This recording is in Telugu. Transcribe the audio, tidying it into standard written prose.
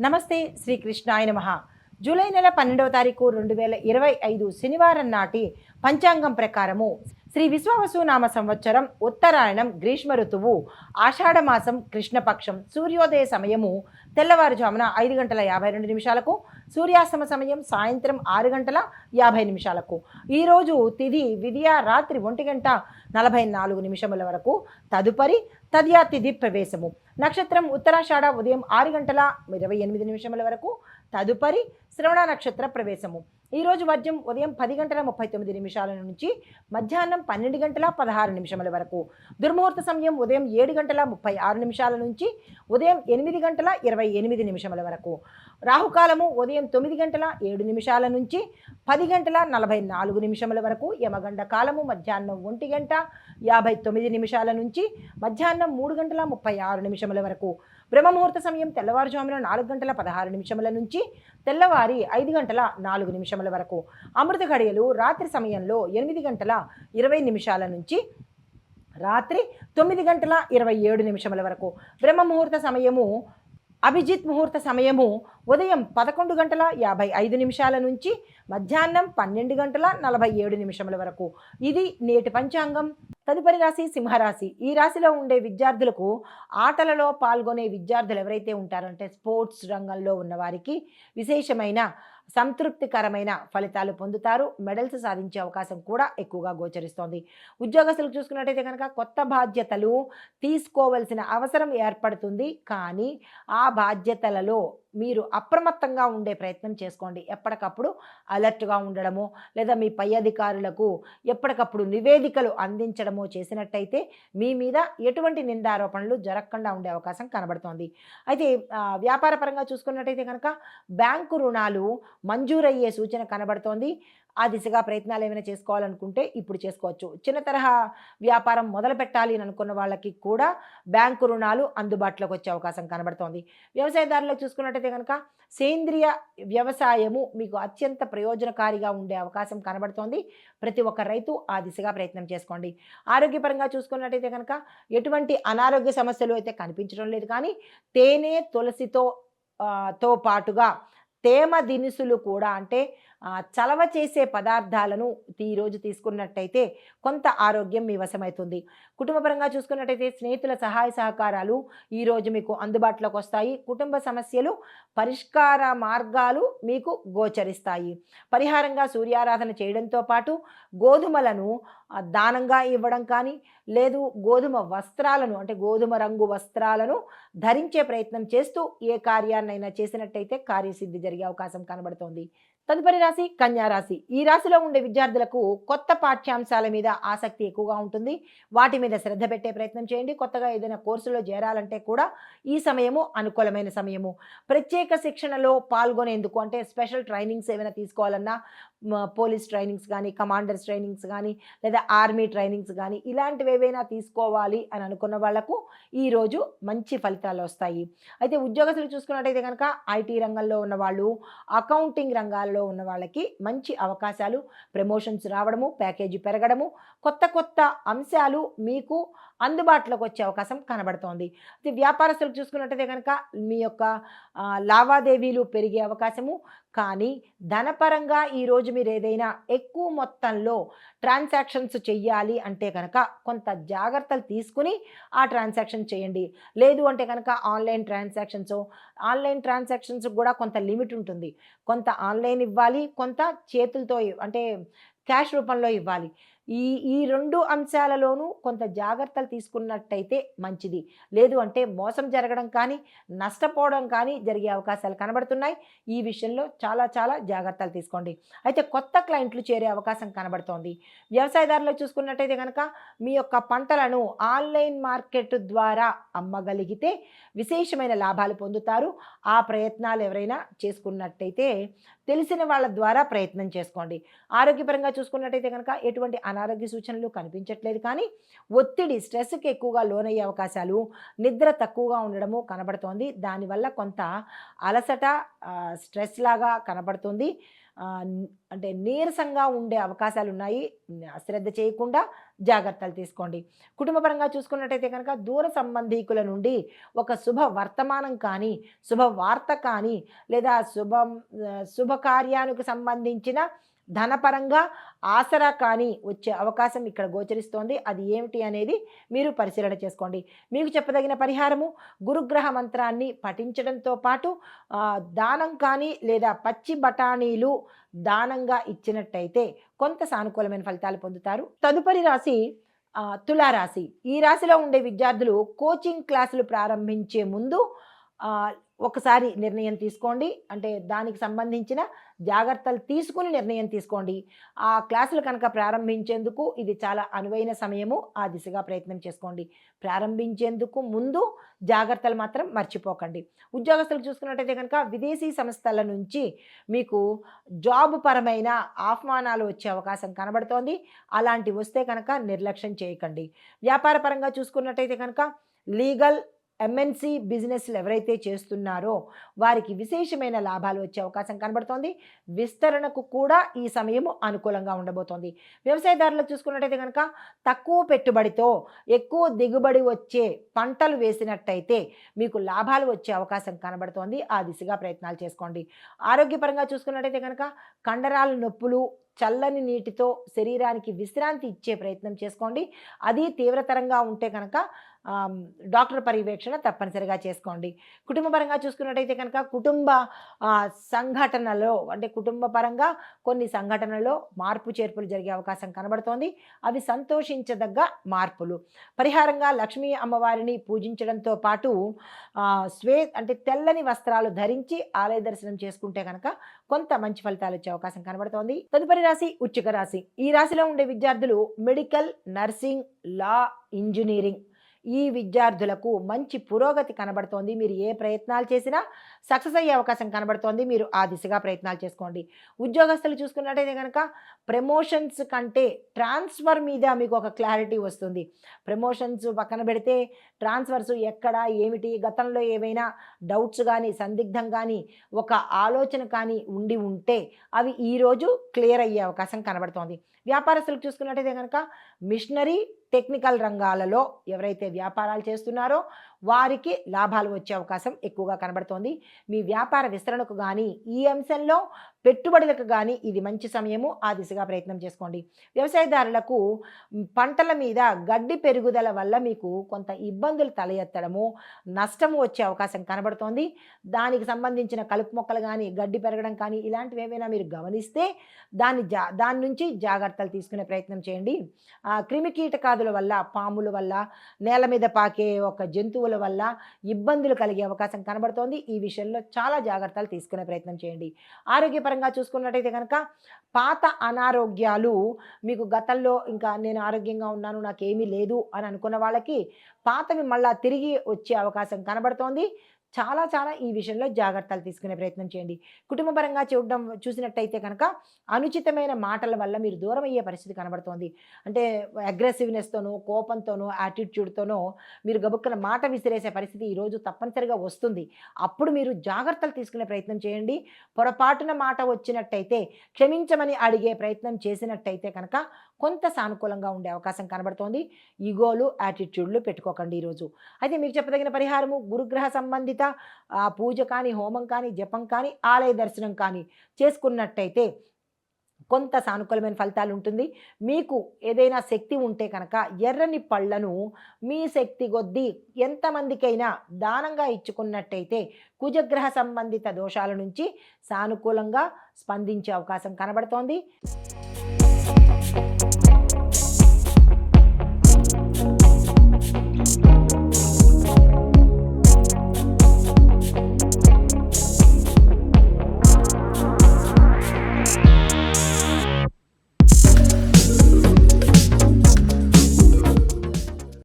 నమస్తే శ్రీకృష్ణాయ నమః. జూలై నెల 12వ తారీఖు 2025 శనివారం నాటి పంచాంగం ప్రకారము శ్రీ విశ్వావసునామ సంవత్సరం ఉత్తరాయణం గ్రీష్మ ఋతువు ఆషాఢమాసం కృష్ణపక్షం సూర్యోదయ సమయము తెల్లవారుజామున 5:52 సూర్యాస్తమ సమయం సాయంత్రం 6:50 ఈరోజు తిథి విధియ రాత్రి 1:44 వరకు తదుపరి తదియా తిథి ప్రవేశము నక్షత్రం ఉత్తరాషాఢ ఉదయం 6:28 వరకు తదుపరి శ్రవణ నక్షత్ర ప్రవేశము ఈరోజు వర్జం ఉదయం 10:39 నుంచి మధ్యాహ్నం 12:16 వరకు దుర్ముహూర్త సమయం ఉదయం 7:36 నుంచి ఉదయం 8:28 వరకు రాహుకాలము ఉదయం 9:07 నుంచి 10:44 వరకు యమగండ కాలము మధ్యాహ్నం 1:59 నుంచి మధ్యాహ్నం 3:36 వరకు బ్రహ్మముహూర్త సమయం తెల్లవారుజామున 4:16 నుంచి తెల్లవారి 5:04 వరకు అమృత ఘడియలు రాత్రి సమయంలో 8:20 నుంచి రాత్రి 9:27 వరకు బ్రహ్మముహూర్త సమయము అభిజిత్ ముహూర్త సమయము ఉదయం 11:55 నుంచి మధ్యాహ్నం 12:47 వరకు. ఇది నేటి పంచాంగం. తదుపరి రాశి సింహరాశి. ఈ రాశిలో ఉండే విద్యార్థులకు ఆటలలో పాల్గొనే విద్యార్థులు ఎవరైతే ఉంటారంటే స్పోర్ట్స్ రంగంలో ఉన్న వారికి విశేషమైన సంతృప్తికరమైన ఫలితాలు పొందుతారు. మెడల్స్ సాధించే అవకాశం కూడా ఎక్కువగా గోచరిస్తోంది. ఉద్యోగస్తులు చూసుకున్నట్టయితే కనుక కొత్త బాధ్యతలు తీసుకోవలసిన అవసరం ఏర్పడుతుంది. కానీ ఆ బాధ్యతలలో మీరు అప్రమత్తంగా ఉండే ప్రయత్నం చేసుకోండి. ఎప్పటికప్పుడు అలర్ట్గా ఉండడము లేదా మీ పై అధికారులకు ఎప్పటికప్పుడు నివేదికలు అందించడము చేసినట్టయితే మీ మీద ఎటువంటి నిందారోపణలు జరగకుండా ఉండే అవకాశం కనబడుతోంది. అయితే వ్యాపార పరంగా చూసుకున్నట్టయితే కనుక బ్యాంకు రుణాలు మంజూరయ్యే సూచన కనబడుతోంది. ఆ దిశగా ప్రయత్నాలు ఏమైనా చేసుకోవాలనుకుంటే ఇప్పుడు చేసుకోవచ్చు. చిన్న తరహా వ్యాపారం మొదలు పెట్టాలి అని అనుకున్న వాళ్ళకి కూడా బ్యాంకు రుణాలు అందుబాటులోకి వచ్చే అవకాశం కనబడుతోంది. వ్యవసాయదారులకు చూసుకున్నట్టయితే కనుక సేంద్రియ వ్యవసాయము మీకు అత్యంత ప్రయోజనకారిగా ఉండే అవకాశం కనబడుతోంది. ప్రతి ఒక్క రైతు ఆ దిశగా ప్రయత్నం చేసుకోండి. ఆరోగ్యపరంగా చూసుకున్నట్టయితే కనుక ఎటువంటి అనారోగ్య సమస్యలు అయితే కనిపించడం లేదు. కానీ తేనె తులసితో తో పాటుగా తేమ దినుసులు కూడా అంటే చలవ చేసే పదార్థాలను ఈరోజు తీసుకున్నట్టయితే కొంత ఆరోగ్యం మీ వశమవుతుంది. కుటుంబపరంగా చూసుకున్నట్టయితే స్నేహితుల సహాయ సహకారాలు ఈరోజు మీకు అందుబాటులోకి వస్తాయి. కుటుంబ సమస్యలు పరిష్కార మార్గాలు మీకు గోచరిస్తాయి. పరిహారంగా సూర్యారాధన చేయడంతో పాటు గోధుమలను దానంగా ఇవ్వడం కానీ లేదు గోధుమ వస్త్రాలను అంటే గోధుమ రంగు వస్త్రాలను ధరించే ప్రయత్నం చేస్తూ ఏ కార్యాన్నైనా చేసినట్టయితే కార్యసిద్ధి జరిగే అవకాశం కనబడుతోంది. తదుపరి రాశి కన్యా రాశి. ఈ రాశిలో ఉండే విద్యార్థులకు కొత్త పాఠ్యాంశాల మీద ఆసక్తి ఎక్కువగా ఉంటుంది. వాటి మీద శ్రద్ధ పెట్టే ప్రయత్నం చేయండి. కొత్తగా ఏదైనా కోర్సులో చేరాలంటే కూడా ఈ సమయము అనుకూలమైన సమయము. ప్రత్యేక శిక్షణలో పాల్గొనేందుకు అంటే స్పెషల్ ట్రైనింగ్స్ ఏమైనా తీసుకోవాలన్నా పోలీస్ ట్రైనింగ్స్ కానీ కమాండర్స్ ట్రైనింగ్స్ కానీ లేదా ఆర్మీ ట్రైనింగ్స్ కానీ ఇలాంటివి ఏవైనా తీసుకోవాలి అని అనుకున్న వాళ్లకు ఈరోజు మంచి ఫలితాలు వస్తాయి. అయితే ఉద్యోగస్తులు చూసుకున్నట్టయితే కనుక ఐటీ రంగంలో ఉన్నవాళ్ళు అకౌంటింగ్ రంగాల్లో ఉన్న వాళ్ళకి మంచి అవకాశాలు ప్రమోషన్స్ రావడము ప్యాకేజీ పెరగడము కొత్త కొత్త అంశాలు మీకు అందుబాటులోకి వచ్చే అవకాశం కనబడుతోంది. అయితే వ్యాపారస్తులు చూసుకున్నట్టయితే కనుక మీ యొక్క లావాదేవీలు పెరిగే అవకాశము కానీ ధనపరంగా ఈరోజు మీరు ఏదైనా ఎక్కువ మొత్తంలో ట్రాన్సాక్షన్స్ చెయ్యాలి అంటే కనుక కొంత జాగ్రత్తలు తీసుకుని ఆ ట్రాన్సాక్షన్ చేయండి. లేదు అంటే కనుక ఆన్లైన్ ట్రాన్సాక్షన్స్ కూడా కొంత లిమిట్ ఉంటుంది. కొంత ఆన్లైన్ ఇవ్వాలి, కొంత చేతులతో అంటే క్యాష్ రూపంలో ఇవ్వాలి. ఈ రెండు అంశాలలోనూ కొంత జాగ్రత్తలు తీసుకున్నట్టయితే మంచిది. లేదు అంటే మోసం జరగడం కానీ నష్టపోవడం కానీ జరిగే అవకాశాలు కనబడుతున్నాయి. ఈ విషయంలో చాలా చాలా జాగ్రత్తలు తీసుకోండి. అయితే కొత్త క్లయింట్లు చేరే అవకాశం కనబడుతోంది. వ్యవసాయదారులు చూసుకున్నట్టయితే కనుక మీ యొక్క పంటలను ఆన్లైన్ మార్కెట్ ద్వారా అమ్మగలిగితే విశేషమైన లాభాలు పొందుతారు. ఆ ప్రయత్నాలు ఎవరైనా చేసుకున్నట్టయితే తెలిసిన వాళ్ళ ద్వారా ప్రయత్నం చేసుకోండి. ఆరోగ్యపరంగా చూసుకున్నట్టయితే కనుక ఎటువంటి అనారోగ్య సూచనలు కనిపించట్లేదు. కానీ ఒత్తిడి స్ట్రెస్కి ఎక్కువగా లోనయ్యే అవకాశాలు నిద్ర తక్కువగా ఉండడము కనబడుతోంది. దానివల్ల కొంత అలసట స్ట్రెస్ లాగా కనబడుతుంది. అంటే నీరసంగా ఉండే అవకాశాలు ఉన్నాయి. అశ్రద్ధ చేయకుండా జాగ్రత్తలు తీసుకోండి. కుటుంబపరంగా చూసుకున్నట్టయితే కనుక దూర సంబంధీకుల నుండి ఒక శుభ వర్తమానం కానీ, శుభవార్త కానీ లేదా శుభకార్యానికి సంబంధించిన ధనపరంగా ఆసరా కానీ వచ్చే అవకాశం ఇక్కడ గోచరిస్తోంది. అది ఏమిటి అనేది మీరు పరిశీలన చేసుకోండి. మీకు చెప్పదగిన పరిహారము గురుగ్రహ మంత్రాన్ని పఠించడంతో పాటు దానం కానీ లేదా పచ్చి బఠానీలు దానంగా ఇచ్చినట్టయితే కొంత సానుకూలమైన ఫలితాలు పొందుతారు. తదుపరి రాశి తులారాశి. ఈ రాశిలో ఉండే విద్యార్థులు కోచింగ్ క్లాసులు ప్రారంభించే ముందు ఒకసారి నిర్ణయం తీసుకోండి. అంటే దానికి సంబంధించిన జాగ్రత్తలు తీసుకుని నిర్ణయం తీసుకోండి. ఆ క్లాసులు కనుక ప్రారంభించేందుకు ఇది చాలా అనువైన సమయము. ఆ దిశగా ప్రయత్నం చేసుకోండి. ప్రారంభించేందుకు ముందు జాగ్రత్తలు మాత్రం మర్చిపోకండి. ఉద్యోగస్తులకు చూసుకున్నట్టయితే కనుక విదేశీ సంస్థల నుంచి మీకు జాబ్ పరమైన ఆహ్వానాలు వచ్చే అవకాశం కనబడుతోంది. అలాంటివి వస్తే కనుక నిర్లక్ష్యం చేయకండి. వ్యాపార పరంగా చూసుకున్నట్టయితే కనుక లీగల్ ఎంఎన్సి బిజినెస్లు ఎవరైతే చేస్తున్నారో వారికి విశేషమైన లాభాలు వచ్చే అవకాశం కనబడుతోంది. విస్తరణకు కూడా ఈ సమయము అనుకూలంగా ఉండబోతోంది. వ్యవసాయదారులకు చూసుకున్నట్టయితే కనుక తక్కువ పెట్టుబడితో ఎక్కువ దిగుబడి వచ్చే పంటలు వేసినట్టయితే మీకు లాభాలు వచ్చే అవకాశం కనబడుతోంది. ఆ దిశగా ప్రయత్నాలు చేసుకోండి. ఆరోగ్యపరంగా చూసుకున్నట్టయితే కనుక కండరాల నొప్పులు చల్లని నీటితో శరీరానికి విశ్రాంతి ఇచ్చే ప్రయత్నం చేసుకోండి. అది తీవ్రతరంగా ఉంటే కనుక డాక్టర్ పర్యవేక్షణ తప్పనిసరిగా చేసుకోండి. కుటుంబ పరంగా చూసుకున్నట్టయితే కనుక కుటుంబ సంఘటనలో అంటే కుటుంబ పరంగా కొన్ని సంఘటనలో మార్పు చేర్పులు జరిగే అవకాశం కనబడుతోంది. అవి సంతోషించదగ్గ మార్పులు. పరిహారంగా లక్ష్మీ అమ్మవారిని పూజించడంతో పాటు అంటే తెల్లని వస్త్రాలు ధరించి ఆలయ దర్శనం చేసుకుంటే కనుక కొంత మంచి ఫలితాలు వచ్చే అవకాశం కనబడుతోంది. తదుపరి రాశి వృశ్చిక రాశి. ఈ రాశిలో ఉండే విద్యార్థులు మెడికల్, నర్సింగ్, లా, ఇంజనీరింగ్ ఈ విద్యార్థులకు మంచి పురోగతి కనబడుతోంది. మీరు ఏ ప్రయత్నాలు చేసినా సక్సెస్ అయ్యే అవకాశం కనబడుతోంది. మీరు ఆ దిశగా ప్రయత్నాలు చేసుకోండి. ఉద్యోగస్తులు చూసుకున్నట్టయితే కనుక ప్రమోషన్స్ కంటే ట్రాన్స్ఫర్ మీద మీకు ఒక క్లారిటీ వస్తుంది. ప్రమోషన్స్ పక్కన పెడితే ట్రాన్స్ఫర్స్ ఎక్కడ ఏమిటి, గతంలో ఏవైనా డౌట్స్ కానీ సందిగ్ధం కానీ ఒక ఆలోచన కానీ ఉంటే అవి ఈరోజు క్లియర్ అయ్యే అవకాశం కనబడుతోంది. వ్యాపారస్తులకు చూసుకున్నట్టయితే కనుక మిషనరీ, టెక్నికల్ రంగాలలో ఎవరైతే వ్యాపారాలు చేస్తున్నారో వారికి లాభాలు వచ్చే అవకాశం ఎక్కువగా కనబడుతోంది. మీ వ్యాపార విస్తరణకు కానీ ఈ అంశంలో పెట్టుబడులకు కానీ ఇది మంచి సమయము. ఆ దిశగా ప్రయత్నం చేసుకోండి. వ్యవసాయదారులకు పంటల మీద గడ్డి పెరుగుదల వల్ల మీకు కొంత ఇబ్బందులు తల ఎత్తడము, నష్టము వచ్చే అవకాశం కనబడుతోంది. దానికి సంబంధించిన కలుపు మొక్కలు కానీ గడ్డి పెరగడం కానీ ఇలాంటివి ఏమైనా మీరు గమనిస్తే దాని నుంచి జాగ్రత్తలు తీసుకునే ప్రయత్నం చేయండి. క్రిమికీటకాదుల వల్ల, పాముల వల్ల, నేల మీద పాకే ఒక జంతువుల వల్ల ఇబ్బందులు కలిగే అవకాశం కనబడుతోంది. ఈ విషయంలో చాలా జాగ్రత్తలు తీసుకునే ప్రయత్నం చేయండి. ఆరోగ్యపరంగా చూసుకున్నట్టయితే కనుక పాత అనారోగ్యాలు మీకు గతంలో ఇంకా నేను ఆరోగ్యంగా ఉన్నాను నాకేమీ లేదు అని అనుకున్న వాళ్ళకి పాతవి మళ్ళా తిరిగి వచ్చే అవకాశం కనబడుతోంది. చాలా చాలా ఈ విషయంలో జాగ్రత్తలు తీసుకునే ప్రయత్నం చేయండి. కుటుంబపరంగా చూసినట్టయితే కనుక అనుచితమైన మాటల వల్ల మీరు దూరం అయ్యే పరిస్థితి కనబడుతోంది. అంటే అగ్రెసివ్నెస్తోనో, కోపంతోనో, యాటిట్యూడ్తోనో మీరు గబుక్కున మాట విసిరేసే పరిస్థితి ఈరోజు తప్పనిసరిగా వస్తుంది. అప్పుడు మీరు జాగ్రత్తలు తీసుకునే ప్రయత్నం చేయండి. పొరపాటున మాట వచ్చినట్టయితే క్షమించమని అడిగే ప్రయత్నం చేసినట్టయితే కనుక కొంత సానుకూలంగా ఉండే అవకాశం కనబడుతోంది. ఈగోలు, యాటిట్యూడ్లు పెట్టుకోకండి ఈరోజు. అయితే మీకు చెప్పదగిన పరిహారము గురుగ్రహ సంబంధిత పూజ కానీ, హోమం కానీ, జపం కానీ, ఆలయ దర్శనం కానీ చేసుకున్నట్టయితే కొంత సానుకూలమైన ఫలితాలు ఉంటుంది. మీకు ఏదైనా శక్తి ఉంటే కనుక ఎర్రని పళ్ళను మీ శక్తి కొద్దీ ఎంతమందికైనా దానంగా ఇచ్చుకున్నట్టయితే కుజగ్రహ సంబంధిత దోషాల నుంచి సానుకూలంగా స్పందించే అవకాశం కనబడుతోంది.